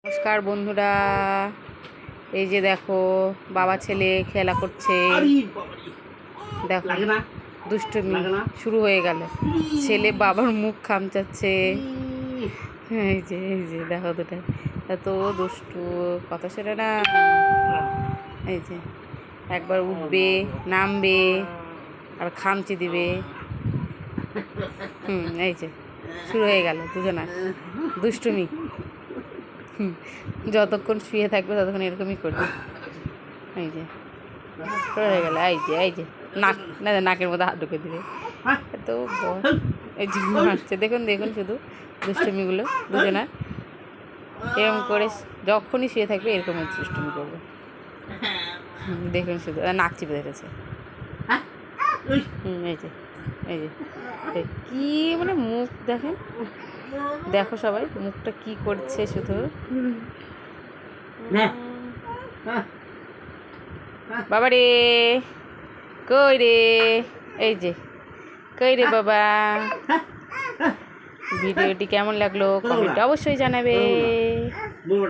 নমস্কার বন্ধুরা, এই যে দেখো বাবা ছেলে খেলা করছে। দেখো দুষ্টুমি শুরু হয়ে গেল, ছেলে বাবার মুখ খামচাচ্ছে। এই যে দেখো দুটো এত দুষ্টু, কথা শোনে না। এই যে একবার উঠবে, নামবে, আর খামচি দিবে। এই যে শুরু হয়ে গেল দুজনা দুষ্টুমি। যতক্ষণ শুয়ে থাকবে ততক্ষণ এরকমই করবে। এই যে হয়ে গেল, এই যে নাক না, নাকের মধ্যে হাত ঢুকে দিবে। এত এই যে মারছে, দেখুন শুধু দুষ্টুমিগুলো দুজনা এরকম করে। যখনই শুয়ে থাকবে এরকম দুষ্টুমি করবে। দেখুন শুধু নাক চিপে ধরেছে। এই যে কি মানে মুখ দেখেন, দেখো সবাই মুখটা কি করছে শুধু। বাবা রে, কই রে, এই যে কই রে বাবা। ভিডিওটি কেমন লাগলো কমেন্টে অবশ্যই জানাবে।